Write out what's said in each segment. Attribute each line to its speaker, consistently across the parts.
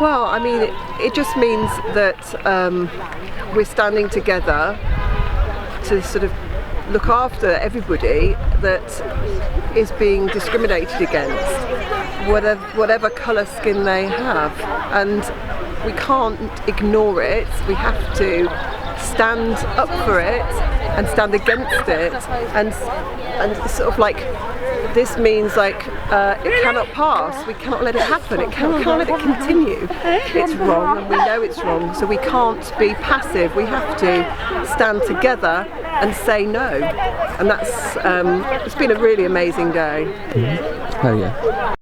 Speaker 1: Well, I mean, it just means that we're standing together to sort of look after everybody that is being discriminated against, whatever colour skin they have, and we can't ignore it. We have to stand up for it and stand against it, and sort of like, this means like it cannot pass. We cannot let it happen. We can't let it continue. It's wrong, and we know it's wrong. So we can't be passive. We have to stand together and say no. And that's it's been a really amazing day.
Speaker 2: Oh yeah.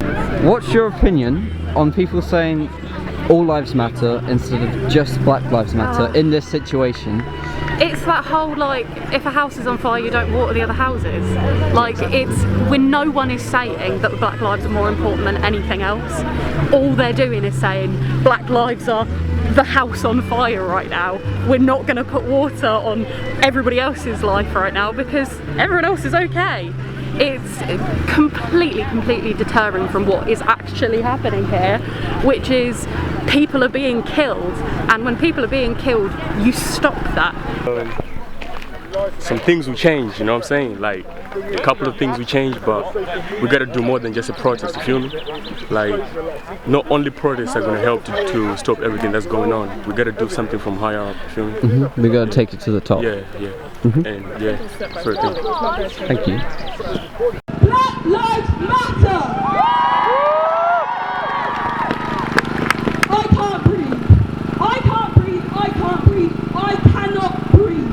Speaker 2: What's your opinion on people saying all lives matter instead of just Black Lives Matter in this situation?
Speaker 3: It's that whole, like, if a house is on fire, you don't water the other houses. Like, it's when no one is saying that Black lives are more important than anything else. All they're doing is saying Black lives are the house on fire right now. We're not going to put water on everybody else's life right now because everyone else is okay. It's completely deterring from what is actually happening here, which is people are being killed, and when people are being killed, you stop that.
Speaker 4: Some things will change, you know what I'm saying? Like, a couple of things will change, but we gotta do more than just a protest, you feel me? Like, not only protests are gonna help to stop everything that's going on. We gotta do something from higher up, you feel me?
Speaker 2: We gotta take it to the top.
Speaker 4: Yeah. And yeah, sort of thing.
Speaker 2: Thank you.
Speaker 5: Black Lives Matter! I can't breathe. I can't breathe. I can't breathe. I cannot breathe.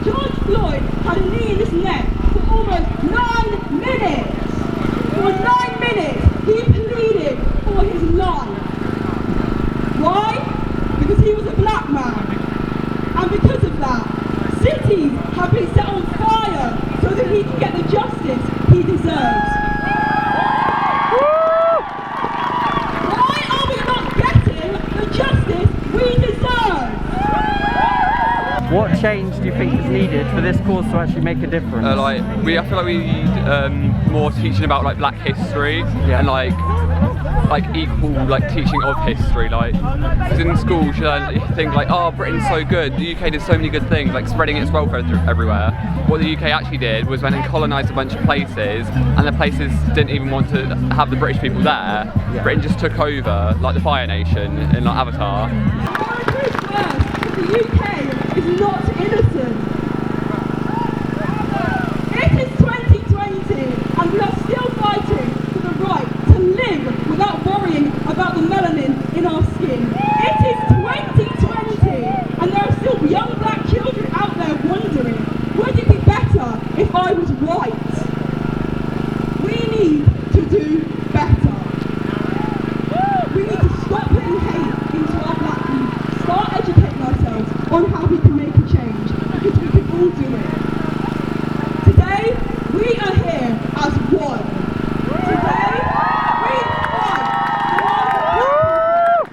Speaker 5: George Floyd had a knee in his neck for almost 9 minutes. For 9 minutes, he pleaded for his life. Why? Because he was a black man. And because of that, cities have been set on fire so that he can get the justice he deserves. Why are we not getting the justice we deserve?
Speaker 2: What change do you think is needed for this cause to actually make a difference?
Speaker 6: I feel like we need more teaching about like Black history and like equal teaching of history. Like, because in schools you think like, oh, Britain's so good, the UK did so many good things, like spreading its welfare everywhere. What the UK actually did was went and colonised a bunch of places, and the places didn't even want to have the British people there. Britain just took over, like the Fire Nation in like Avatar.
Speaker 5: The UK is not innocent. It is 2020 and we are still fighting for the right to live without worrying about the melanin in our skin. It is 2020 and there are still young black children out there wondering, would it be better if I was white? We need to do better. We need to stop putting hate into our black youth, start educating ourselves on how we can make a change, because we can all do it. Today, we are here as one. Today, we fight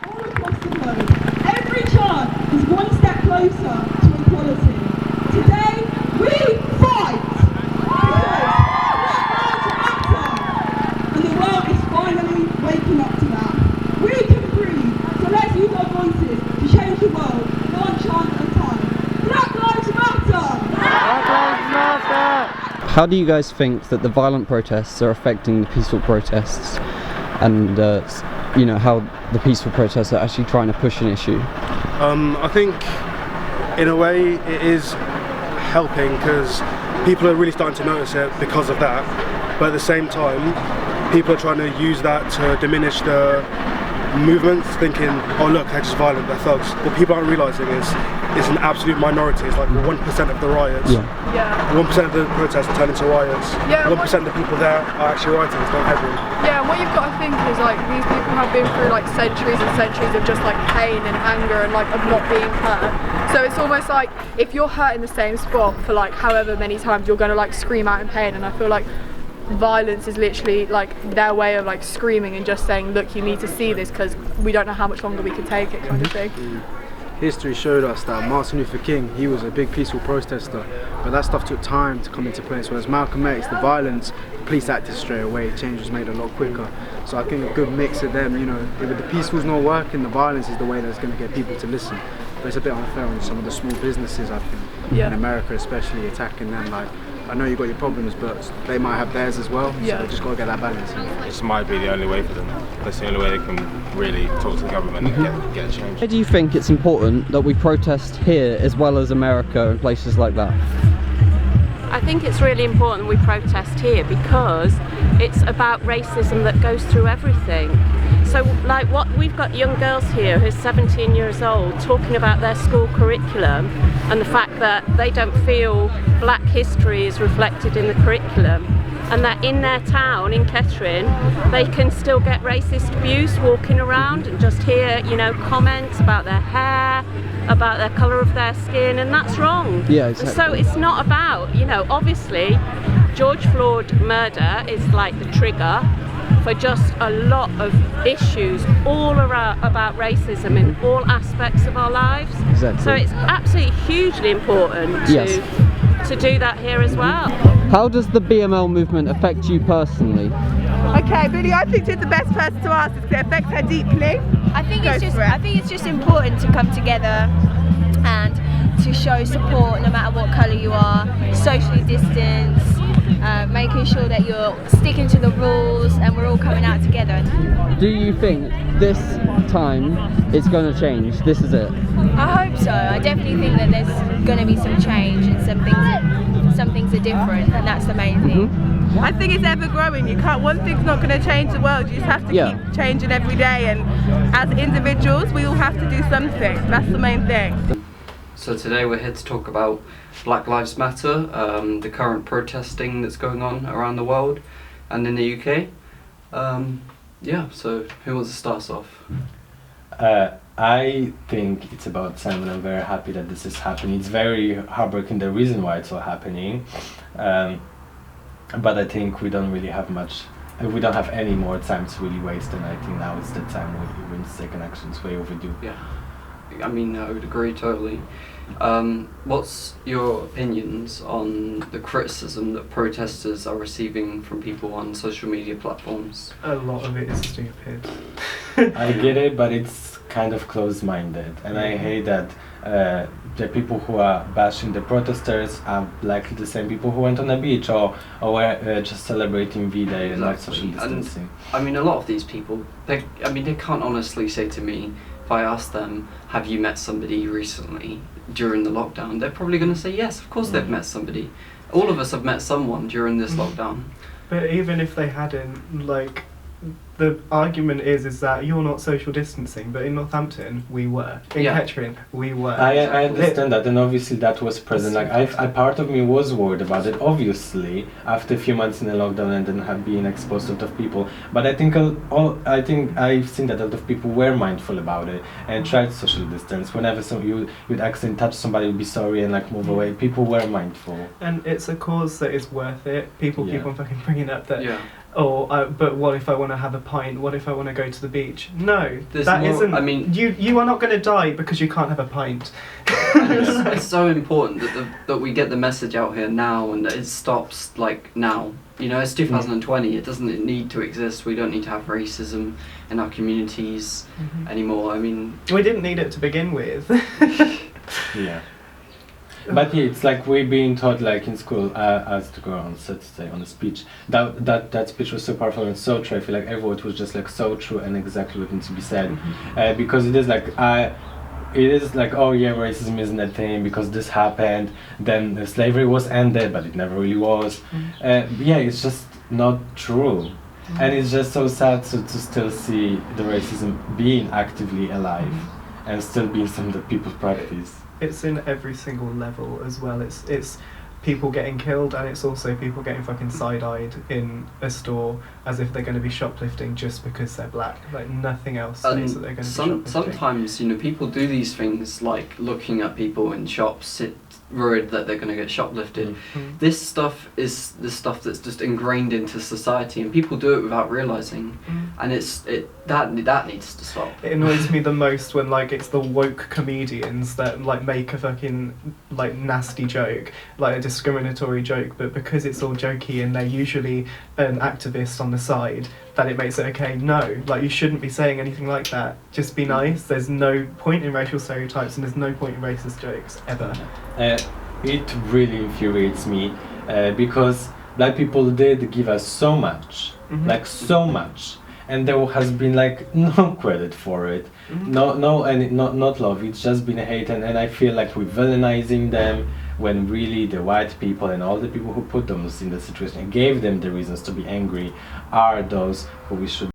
Speaker 5: all across the globe. Every child is one step closer to equality. Today, we fight because Black Lives Matter, and the world is finally waking up to that. We can breathe, so let's use our voices to change the world, one chant at a time. Black Lives Matter!
Speaker 2: Black Lives Matter! How do you guys think that the violent protests are affecting the peaceful protests, and how the peaceful protests are actually trying to push an issue?
Speaker 7: I think in a way it is helping because people are really starting to notice it because of that, but at the same time people are trying to use that to diminish the movements, thinking, oh look, they're just violent, they're thugs. What people aren't realising is it's an absolute minority. It's like 1% of the riots. 1% of the protests turn into riots. 1% of the people there are actually rioting. It's not everyone.
Speaker 8: Yeah, and what you've got to think is like these people have been through like centuries and centuries of just like pain and anger and like of not being hurt. So it's almost like if you're hurt in the same spot for like however many times, you're going to like scream out in pain. And I feel like violence is literally like their way of like screaming and just saying, look, you need to see this because we don't know how much longer we can take it, kind of thing.
Speaker 9: history showed us that Martin Luther King, he was a big peaceful protester, but that stuff took time to come into place, whereas Malcolm X, the violence, the police acted straight away, change was made a lot quicker. So I think a good mix of them, you know, if the peaceful's not working, the violence is the way that's going to get people to listen. But it's a bit unfair on some of the small businesses, I think, in America especially, attacking them. Like, I know you've got your problems, but they might have theirs as well, so they just got to get that balance.
Speaker 10: This might be the only way for them. That's the only way they can really talk to the government and get a change.
Speaker 2: Why do you think it's important that we protest here as well as America and places like that?
Speaker 11: I think it's really important we protest here because it's about racism that goes through everything. So like what we've got young girls here who's 17 years old talking about their school curriculum and the fact that they don't feel black history is reflected in the curriculum, and that in their town, in Kettering, they can still get racist abuse walking around and just hear, you know, comments about their hair, about the colour of their skin, and that's wrong.
Speaker 2: Yeah, exactly.
Speaker 11: So it's not about, you know, obviously George Floyd murder is like the trigger for just a lot of issues all around about racism in all aspects of our lives.
Speaker 2: Exactly.
Speaker 11: So it's absolutely hugely important to do that here as well.
Speaker 2: How does the BML movement affect you personally?
Speaker 12: Okay, Billy, I think you're the best person to ask because it affects her deeply.
Speaker 13: I think it's just important to come together and to show support no matter what colour you are, socially distance, making sure that you're sticking to the rules and we're all coming out together.
Speaker 2: Do you think this time it's going to change? This is it?
Speaker 13: I hope so. I definitely think that there's going to be some change and some things are different, and that's the main thing.
Speaker 12: I think it's ever growing. One thing's not going to change the world. You just have to keep changing every day, and as individuals we all have to do something. That's the main thing.
Speaker 2: So today we're here to talk about Black Lives Matter, the current protesting that's going on around the world and in the UK. So who wants to start us off?
Speaker 14: I think it's about time, and I'm very happy that this is happening. It's very heartbreaking the reason why it's all happening, but I think we don't really have much. We don't have any more time to really waste, and I think now is the time we need to take an action. It's way overdue.
Speaker 2: Yeah, I mean, I would agree totally. What's your opinions on the criticism that protesters are receiving from people on social media platforms?
Speaker 15: A lot of it is stupid.
Speaker 14: I get it, but it's kind of closed-minded, and I hate that the people who are bashing the protesters are likely the same people who went on a beach or were just celebrating V-Day and not social distancing.
Speaker 2: And, I mean, a lot of these people, they can't honestly say to me, if I ask them, have you met somebody recently during the lockdown, they're probably going to say yes, of course they've met somebody. All of us have met someone during this lockdown.
Speaker 15: But even if they hadn't, like, the argument is that you're not social distancing, but in Northampton we were. In Kettering we were.
Speaker 14: I understand that, and obviously that was present. Like I part of me was worried about it. Obviously, after a few months in a lockdown and then being exposed to a lot of people. But I think I've seen that a lot of people were mindful about it and tried social distance. Whenever you'd accidentally touch somebody, would be sorry and like move away. People were mindful.
Speaker 15: And it's a cause that is worth it. People keep on fucking bringing up that. Yeah. But what if I want to have a pint? What if I want to go to the beach? No, isn't. I mean, you are not going to die because you can't have a pint.
Speaker 2: It's so important that we get the message out here now, and that it stops like now. You know, it's 2020. It doesn't need to exist. We don't need to have racism in our communities anymore. I mean,
Speaker 15: we didn't need it to begin with.
Speaker 14: Yeah. But yeah, it's like we're being taught, like in school, as to go on Saturday on a speech. That speech was so powerful and so true. I feel like every word was just like so true and exactly what needs to be said, because it is like oh yeah, racism isn't a thing because this happened. Then slavery was ended, but it never really was. Yeah, it's just not true, and it's just so sad to still see the racism being actively alive and still being something that people practice.
Speaker 15: It's in every single level as well. It's people getting killed, and it's also people getting fucking side-eyed in a store as if they're going to be shoplifting just because they're black. Like nothing else says that they're going to be shoplifting.
Speaker 2: Sometimes, you know, people do these things like looking at people in shops worried that they're going to get shoplifted. This stuff is the stuff that's just ingrained into society, and people do it without realizing, and that needs to stop.
Speaker 15: It annoys me the most when like it's the woke comedians that like make a fucking like nasty joke, like a discriminatory joke, but because it's all jokey and they're usually an activist on the side, that it makes it okay. No, like you shouldn't be saying anything like that. Just be nice. There's no point in racial stereotypes and there's no point in racist jokes ever.
Speaker 14: It really infuriates me because black people did give us so much, like so much, and there has been like no credit for it, not love. It's just been hate, and I feel like we're villainizing them when really the white people and all the people who put them in the situation and gave them the reasons to be angry are those who we should